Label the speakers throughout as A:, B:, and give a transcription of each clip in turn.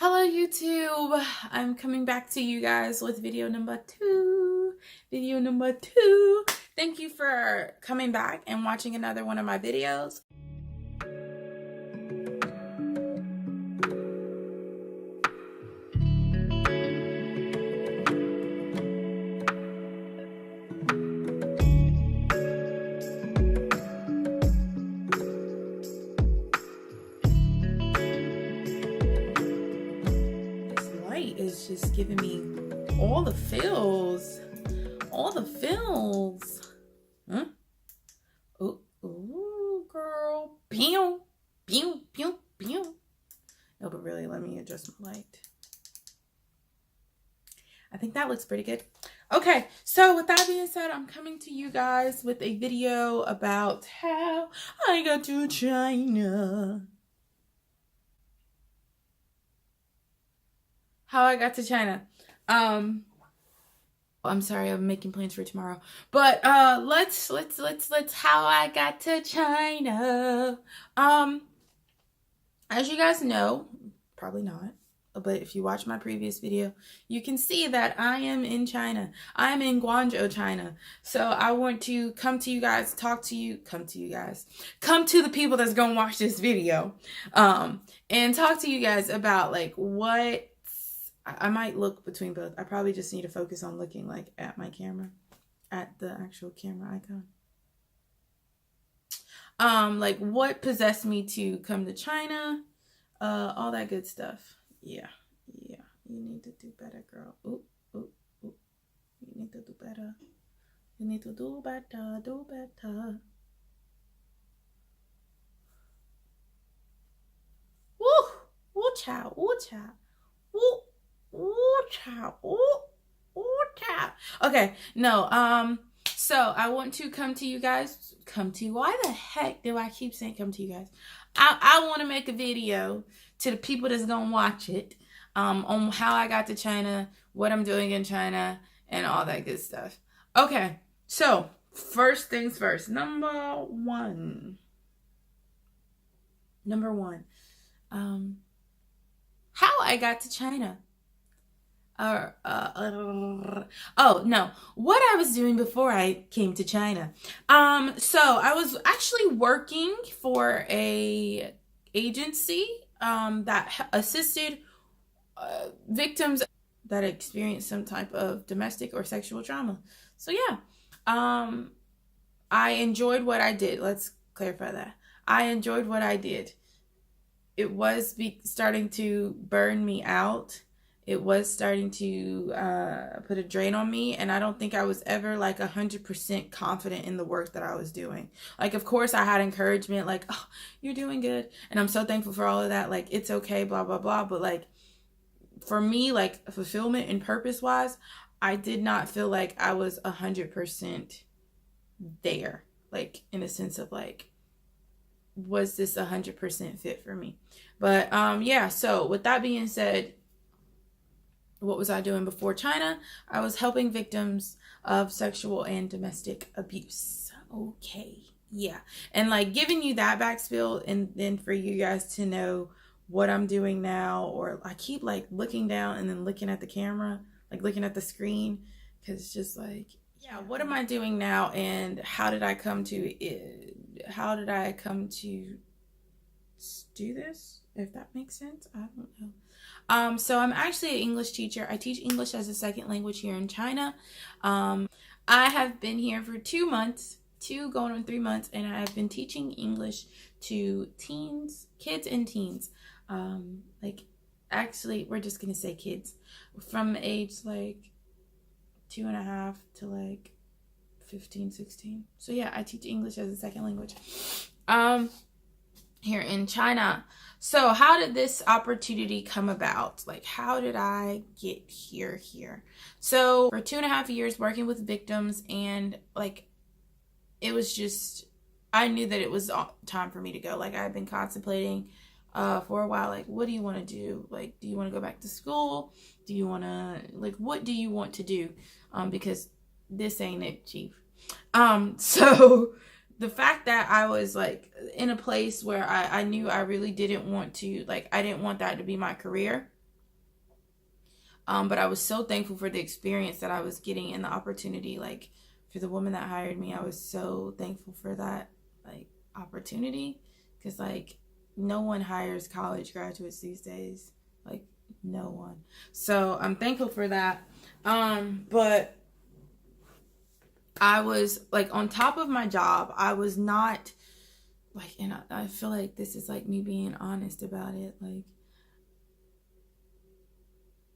A: Hello YouTube, I'm coming back to you guys with video number two. Thank you for coming back and watching another one of my videos. Is just giving me all the feels. Huh? Ooh, girl. Pew, pew, pew, pew. No, but really, let me adjust my light. I think that looks pretty good. Okay, so with that being said, I'm coming to you guys with a video about how I got to China. How I got to China. I'm sorry, I'm making plans for tomorrow. But let's how I got to China. As you guys know, probably not, but if you watch my previous video, you can see that I am in China. I'm in Guangzhou, China. So I want to come to you guys, come to the people that's gonna watch this video, and talk to you guys about like what I might look between both. I probably just need to focus on looking like at my camera, at the actual camera icon. Like what possessed me to come to China, all that good stuff. Yeah. You need to do better, girl. Ooh. You need to do better. Do better. Woo, child. Woo. Ooh, child. Ooh, child. Okay, no, so I want to come to you guys. Why the heck do I keep saying come to you guys? I want to make a video to the people that's gonna watch it, on how I got to China, what I'm doing in China, and all that good stuff. Okay, so first things first. Number one. How I got to China. Oh no, what I was doing before I came to China. So I was actually working for a agency that assisted victims that experienced some type of domestic or sexual trauma. So yeah, I enjoyed what I did. Let's clarify that. I enjoyed what I did. It was starting to burn me out. It was starting to put a drain on me, and I don't think I was ever like 100% confident in the work that I was doing. Like, of course, I had encouragement, like, oh, you're doing good, and I'm so thankful for all of that. Like, it's okay, blah, blah, blah. But like, for me, like fulfillment and purpose-wise, I did not feel like I was 100% there. Like, in a sense of like, was this 100% fit for me? But yeah. So with that being said, what was I doing before China? I was helping victims of sexual and domestic abuse. Okay, yeah. And like giving you that backspill, and then for you guys to know what I'm doing now, or I keep like looking down and then looking at the camera, like looking at the screen, because it's just like, yeah, what am I doing now, and how did I come to do this, if that makes sense? I don't know. So I'm actually an English teacher. I teach English as a second language here in China. I have been here for 2 months, going on 3 months, and I have been teaching English to kids and teens. Like, actually, we're just gonna say kids from age like 2.5 to like 15, 16. So yeah, I teach English as a second language here in China. So how did this opportunity come about? Like, how did I get here? So for 2.5 years working with victims, and like, it was just, I knew that it was time for me to go. Like, I've been contemplating for a while, like, what do you want to do? Like, do you want to go back to school? Do you want to, like, what do you want to do? Because this ain't it, Chief. So the fact that I was like in a place where I knew I really didn't want to, like, I didn't want that to be my career. But I was so thankful for the experience that I was getting and the opportunity. Like, for the woman that hired me, I was so thankful for that, like, opportunity. Because, like, no one hires college graduates these days. Like, no one. So I'm thankful for that. But I was, like, on top of my job, I was not, like, and I feel like this is, like, me being honest about it. Like,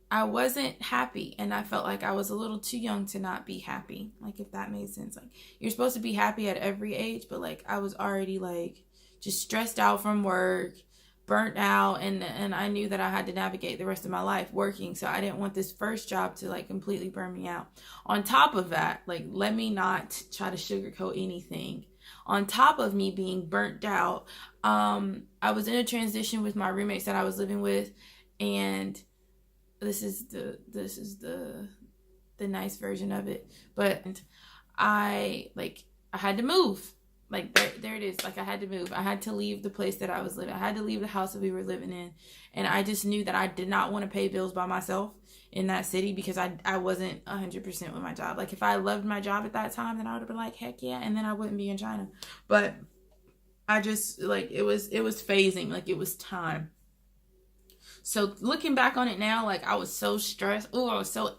A: I wasn't happy, and I felt like I was a little too young to not be happy. Like, if that made sense. Like, you're supposed to be happy at every age, but, like, I was already, like, just stressed out from work, burnt out, and I knew that I had to navigate the rest of my life working, so I didn't want this first job to, like, completely burn me out. On top of that, like, let me not try to sugarcoat anything. On top of me being burnt out, I was in a transition with my roommates that I was living with, and this is the nice version of it. But I had to move. Like, there it is. Like, I had to move. I had to leave the place that I was living. I had to leave the house that we were living in. And I just knew that I did not want to pay bills by myself in that city, because I wasn't 100% with my job. Like, if I loved my job at that time, then I would have been like, heck yeah, and then I wouldn't be in China. But I just, like, it was phasing. Like, it was time. So looking back on it now, like, I was so stressed. Oh,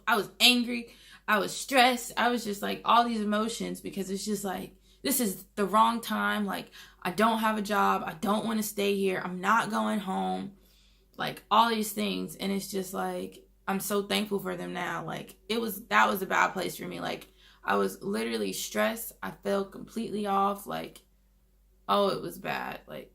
A: I was angry. I was stressed. I was just, like, all these emotions, because it's just like, this is the wrong time. Like, I don't have a job. I don't want to stay here. I'm not going home. Like, all these things. And it's just like, I'm so thankful for them now. Like, that was a bad place for me. Like, I was literally stressed. I felt completely off. Like, oh, it was bad. Like,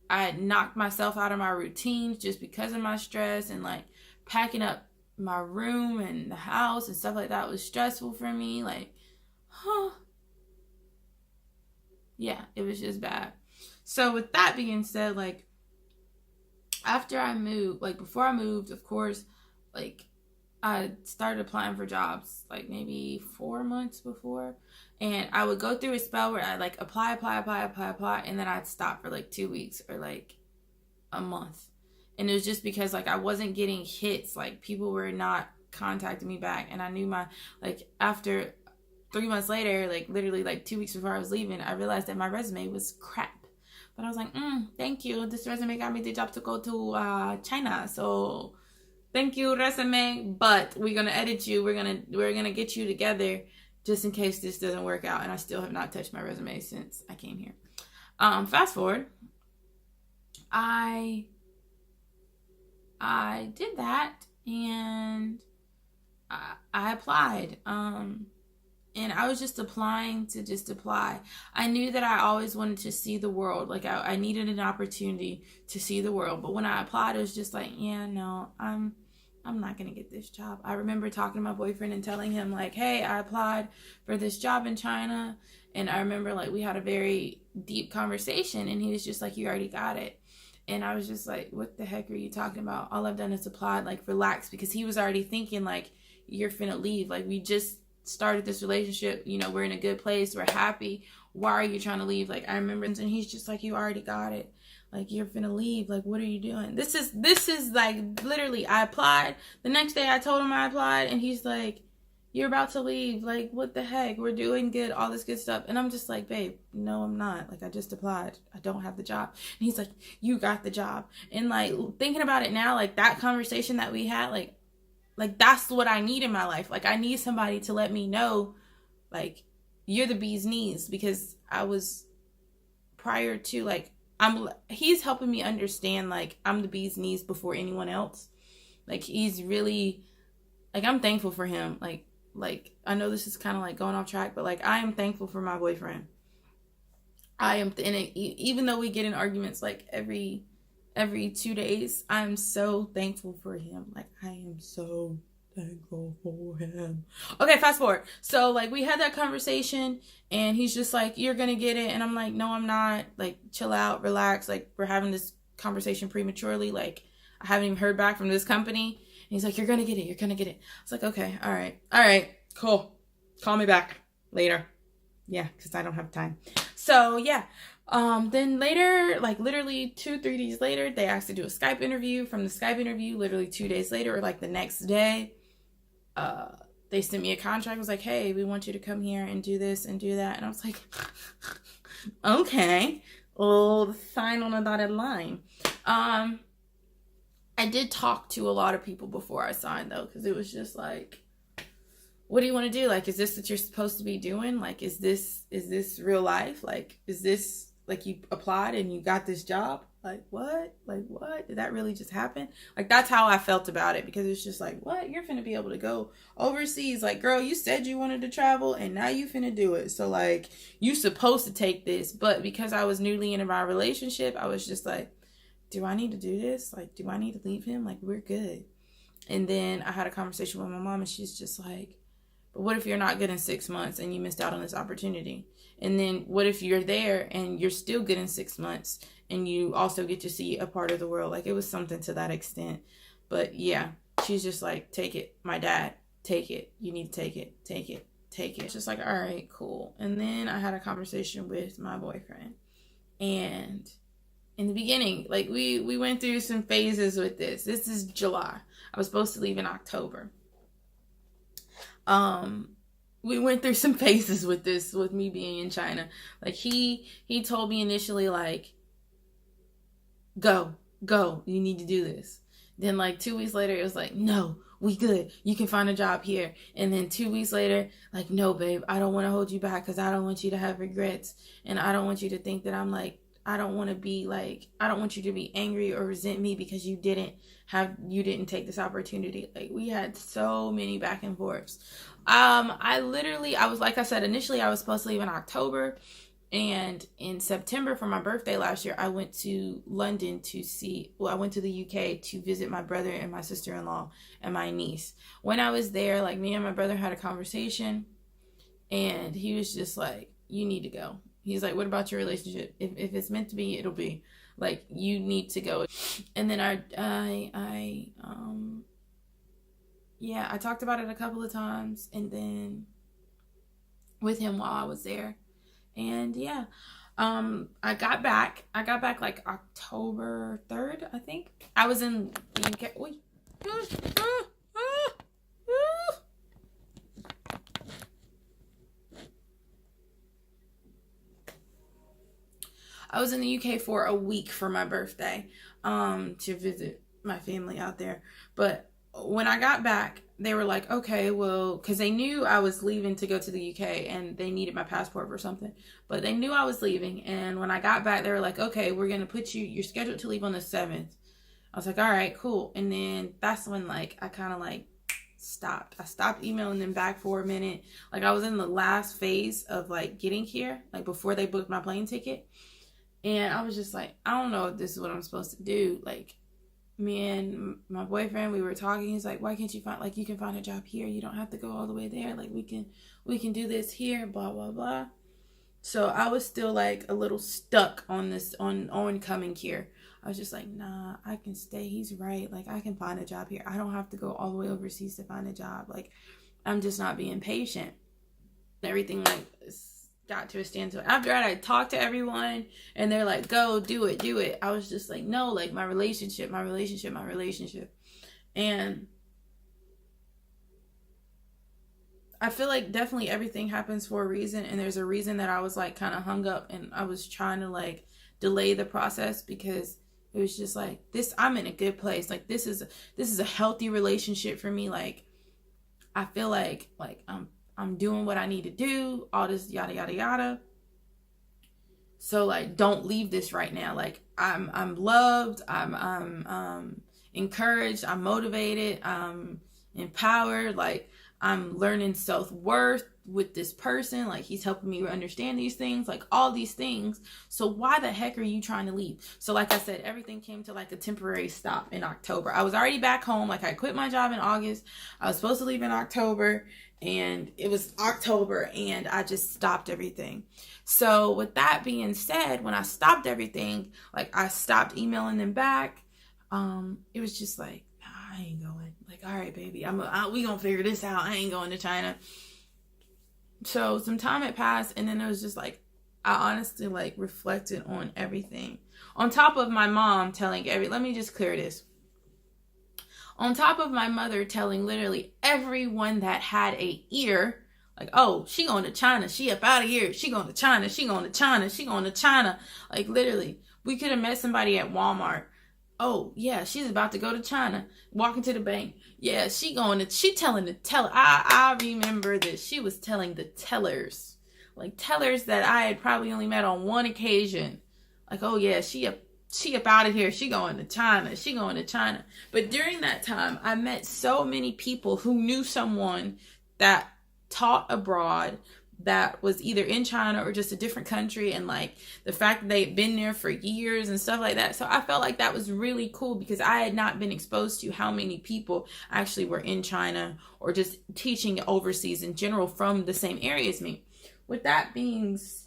A: I had knocked myself out of my routines just because of my stress, and, like, packing up my room and the house and stuff like that was stressful for me. Like, yeah, it was just bad. So with that being said, like, after I moved, like, before I moved, of course, like, I started applying for jobs, like, maybe 4 months before. And I would go through a spell where I, like, apply, and then I'd stop for, like, 2 weeks or, like, a month. And it was just because, like, I wasn't getting hits. Like, people were not contacting me back. And I knew like, after 3 months later, like, literally, like, 2 weeks before I was leaving, I realized that my resume was crap. But I was like, thank you. This resume got me the job to go to China. So thank you, resume. But we're going to edit you. We're going to get you together just in case this doesn't work out. And I still have not touched my resume since I came here. Fast forward. I did that, and I applied. And I was just applying to just apply. I knew that I always wanted to see the world. Like, I needed an opportunity to see the world. But when I applied, it was just like, yeah, no, I'm not going to get this job. I remember talking to my boyfriend and telling him, like, hey, I applied for this job in China. And I remember, like, we had a very deep conversation, and he was just like, you already got it. And I was just like, what the heck are you talking about? All I've done is applied. Like, relax. Because he was already thinking, like, you're finna leave. Like, we just started this relationship. You know, we're in a good place. We're happy. Why are you trying to leave? Like, I remember, and he's just like, you already got it. Like, you're finna leave. Like, what are you doing? This is like, literally, I applied. The next day I told him I applied, and he's like, you're about to leave. Like, what the heck? We're doing good, all this good stuff. And I'm just like, babe, no, I'm not. Like, I just applied. I don't have the job. And he's like, you got the job. And, like, thinking about it now, like, that conversation that we had, like that's what I need in my life. Like, I need somebody to let me know, like, you're the bee's knees. Because I was, prior to, like, he's helping me understand, like, I'm the bee's knees before anyone else. Like, he's really, like, I'm thankful for him. Like, I know this is kind of, like, going off track, but, like, I am thankful for my boyfriend. I am, even though we get in arguments, like, every 2 days, I'm so thankful for him. Like, I am so thankful for him. Okay, fast forward. So, like, we had that conversation, and he's just like, you're gonna get it. And I'm like, no, I'm not. Like, chill out, relax. Like, we're having this conversation prematurely. Like, I haven't even heard back from this company. And he's like, you're gonna get it. You're gonna get it. I was like, okay, all right, cool. Call me back later. Yeah, because I don't have time. So, yeah. Then later, like literally 2-3 days later, they asked to do a Skype interview. From the Skype interview, literally 2 days later, or like the next day, they sent me a contract. It was like, hey, we want you to come here and do this and do that. And I was like, okay, well, sign on a dotted line. I did talk to a lot of people before I signed, though, because it was just like, what do you want to do? Like, is this what you're supposed to be doing? Like, is this real life? Like, is this like you applied and you got this job? Like, what? Like, what? Did that really just happen? Like, that's how I felt about it, because it's just like, what? You're finna be able to go overseas. Like, girl, you said you wanted to travel and now you finna do it. So, like, you supposed to take this. But because I was newly in my relationship, I was just like, do I need to do this? Like, do I need to leave him? Like, we're good. And then I had a conversation with my mom, and she's just like, but what if you're not good in 6 months and you missed out on this opportunity? And then what if you're there and you're still good in 6 months and you also get to see a part of the world? Like, it was something to that extent. But yeah, she's just like, take it. My dad, take it. You need to take it. Take it. Take it. It's just like, all right, cool. And then I had a conversation with my boyfriend. And in the beginning, like, we went through some phases with this. This is July. I was supposed to leave in October. We went through some phases with this, with me being in China. Like, he told me initially, like, go, you need to do this. Then, like, 2 weeks later, it was like, no, we good. You can find a job here. And then 2 weeks later, like, no, babe, I don't want to hold you back because I don't want you to have regrets. And I don't want you to think that I'm like, I don't want to be like, I don't want you to be angry or resent me because you didn't take this opportunity. Like, we had so many back and forths. I was, like I said, initially I was supposed to leave in October, and in September for my birthday last year, I went to London I went to the UK to visit my brother and my sister-in-law and my niece. When I was there, like, me and my brother had a conversation, and he was just like, you need to go. He's like, what about your relationship? If it's meant to be, it'll be. Like, you need to go. And then I talked about it a couple of times, and then with him while I was there. And yeah, I got back like October 3rd, I think. I was in the UK. I was in the UK for a week for my birthday, to visit my family out there. But when I got back, they were like, okay, well, because they knew I was leaving to go to the UK and they needed my passport for something. But they knew I was leaving. And when I got back, they were like, okay, we're going to put you're scheduled to leave on the 7th. I was like, all right, cool. And then that's when, like, I kind of like stopped. I stopped emailing them back for a minute. Like, I was in the last phase of like getting here, like before they booked my plane ticket. And I was just like, I don't know if this is what I'm supposed to do. Like, me and my boyfriend, we were talking. He's like, why can't you you can find a job here. You don't have to go all the way there. Like, we can do this here, blah, blah, blah. So I was still like a little stuck on this, on coming here. I was just like, nah, I can stay. He's right. Like, I can find a job here. I don't have to go all the way overseas to find a job. Like, I'm just not being patient. Everything, like, got to a standstill. After that, I talked to everyone and they're like, go, do it. I was just like, no, like, my relationship. And I feel like definitely everything happens for a reason, and there's a reason that I was like kind of hung up and I was trying to like delay the process, because it was just like, I'm in a good place. Like, this is a healthy relationship for me. Like, I feel like I'm doing what I need to do, all this yada yada yada. So, like, don't leave this right now. Like, I'm loved, I'm encouraged, I'm motivated, I'm empowered, like, I'm learning self-worth with this person. Like, he's helping me understand these things, like, all these things. So why the heck are you trying to leave? So, like I said, everything came to like a temporary stop in October. I was already back home. Like, I quit my job in August. I was supposed to leave in October, and it was October, and I just stopped everything. So with that being said, when I stopped everything, like, I stopped emailing them back. It was just like, I ain't going. Like, all right, baby, we gonna figure this out. I ain't going to China. So some time had passed, and then it was just like, I honestly like reflected on everything. On top of my mom telling let me just clear this. On top of my mother telling literally everyone that had a ear, like, oh, she going to China, she up out of here, she going to China, she going to China, she going to China. Like, literally, we could have met somebody at Walmart. Oh, yeah, she's about to go to China, walking to the bank. Yeah, she telling the teller. I remember that she was telling the tellers, like tellers that I had probably only met on one occasion. Like, oh yeah, she up out of here. She going to China. She going to China. But during that time, I met so many people who knew someone that taught abroad that was either in China or just a different country, and like the fact that they'd been there for years and stuff like that. So I felt like that was really cool because I had not been exposed to how many people actually were in China or just teaching overseas in general from the same area as me. With that being said,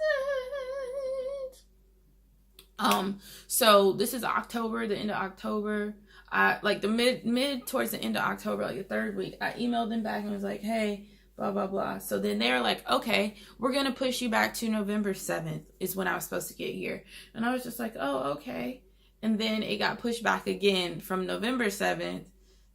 A: so this is October, the end of October. I like the mid towards the end of October, like the third week, I emailed them back and was like, hey, blah, blah, blah. So then they're like, okay, we're going to push you back to November 7th is when I was supposed to get here. And I was just like, oh, okay. And then it got pushed back again from November 7th.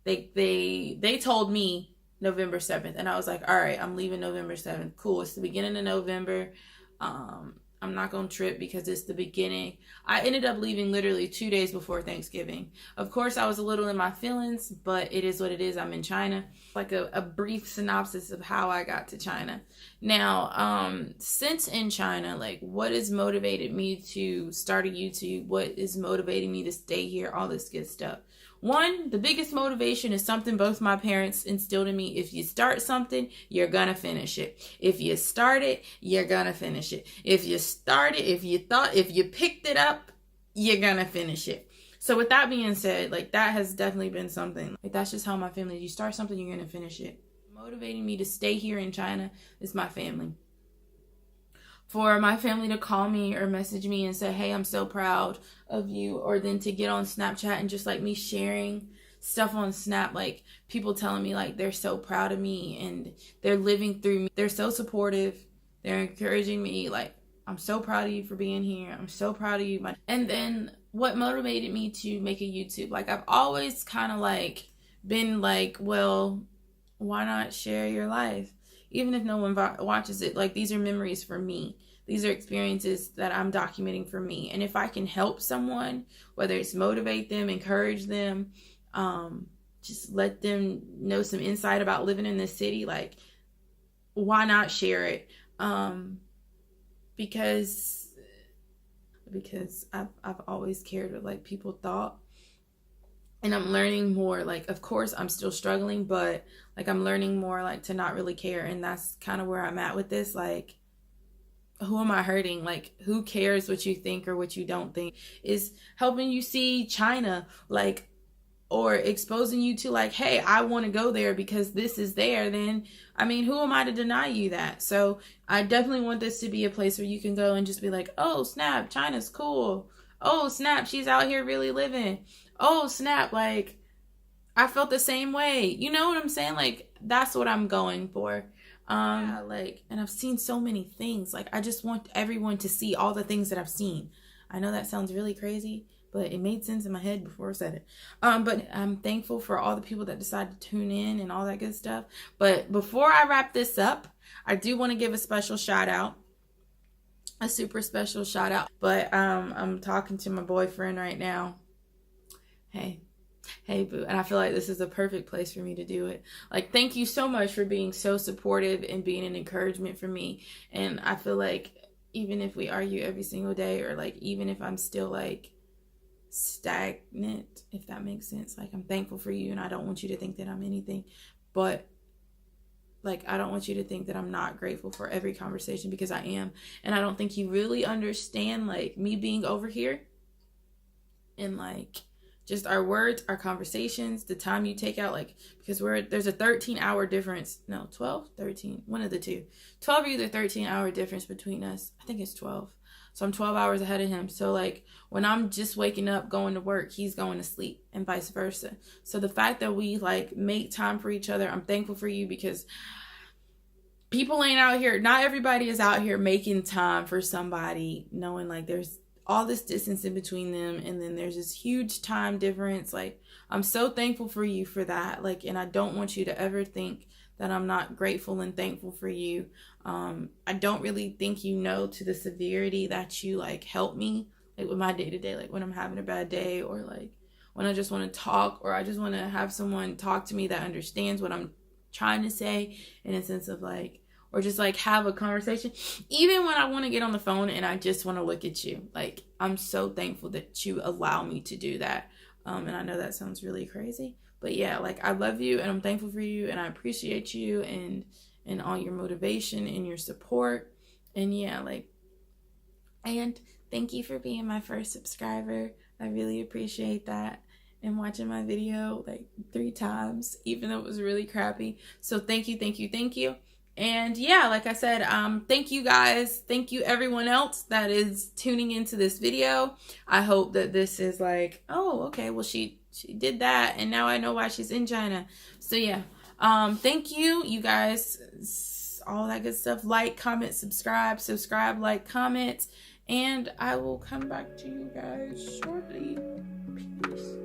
A: They told me November 7th. And I was like, all right, I'm leaving November 7th. Cool. It's the beginning of November. I'm not going to trip because it's the beginning. I ended up leaving literally 2 days before Thanksgiving. Of course, I was a little in my feelings, but it is what it is. I'm in China. Like a brief synopsis of how I got to China. Now, since in China, like what has motivated me to start a YouTube? What is motivating me to stay here? All this good stuff. One, the biggest motivation is something both my parents instilled in me. If you start something, you're going to finish it. If you start it, you're going to finish it. If you picked it up, you're going to finish it. So with that being said, like that has definitely been something. Like that's just how my family, you start something, you're going to finish it. Motivating me to stay here in China is my family. For my family to call me or message me and say, hey, I'm so proud of you. Or then to get on Snapchat and just like me sharing stuff on Snap, like people telling me like they're so proud of me and they're living through me. They're so supportive. They're encouraging me. Like, I'm so proud of you for being here. I'm so proud of you. And then what motivated me to make a YouTube? Like I've always kind of like been like, well, why not share your life? Even if no one watches it, like these are memories for me. These are experiences that I'm documenting for me. And if I can help someone, whether it's motivate them, encourage them, just let them know some insight about living in this city, like why not share it? Because I've always cared what like people thought. And I'm learning more, like, of course, I'm still struggling, but, like, I'm learning more, like, to not really care. And that's kind of where I'm at with this. Like, who am I hurting? Like, who cares what you think or what you don't think? Is helping you see China, like, or exposing you to, like, hey, I want to go there because this is there. Then, I mean, who am I to deny you that? So I definitely want this to be a place where you can go and just be like, oh, snap, China's cool. Oh, snap, she's out here really living. Oh, snap, like, I felt the same way. You know what I'm saying? Like, that's what I'm going for. Yeah, like, and I've seen so many things. Like, I just want everyone to see all the things that I've seen. I know that sounds really crazy, but it made sense in my head before I said it. But I'm thankful for all the people that decided to tune in and all that good stuff. But before I wrap this up, I do want to give a special shout out. A super special shout out. But I'm talking to my boyfriend right now. Hey boo. And I feel like this is a perfect place for me to do it. Like, thank you so much for being so supportive and being an encouragement for me. And I feel like even if we argue every single day, or like even if I'm still like stagnant, if that makes sense, like I'm thankful for you and I don't want you to think that I'm anything, but like I don't want you to think that I'm not grateful for every conversation, because I am. And I don't think you really understand like me being over here and like just our words, our conversations, the time you take out, like, because there's a 13-hour difference. No, 12, 13, one of the two. 12 or either 13-hour difference between us. I think it's 12. So I'm 12 hours ahead of him. So, like, when I'm just waking up, going to work, he's going to sleep, and vice versa. So the fact that we, like, make time for each other, I'm thankful for you, because people ain't out here, not everybody is out here making time for somebody, knowing like there's all this distance in between them, and then there's this huge time difference. Like, I'm so thankful for you for that. Like, and I don't want you to ever think that I'm not grateful and thankful for you. I don't really think you know to the severity that you like help me, like with my day to day, like when I'm having a bad day, or like when I just want to talk, or I just want to have someone talk to me that understands what I'm trying to say, in a sense of like, or just like have a conversation. Even when I want to get on the phone and I just want to look at you, like, I'm so thankful that you allow me to do that. And I know that sounds really crazy, but yeah, like, I love you and I'm thankful for you, and I appreciate you and all your motivation and your support. And yeah, like, and thank you for being my first subscriber. I really appreciate that, and watching my video like 3 times, even though it was really crappy. So thank you, thank you, thank you. And yeah, like I said, thank you guys. Thank you everyone else that is tuning into this video. I hope that this is like, oh, okay, well, she did that, and now I know why she's in China. So yeah, thank you, you guys, all that good stuff. Like, comment, subscribe, like, comment, and I will come back to you guys shortly. Peace.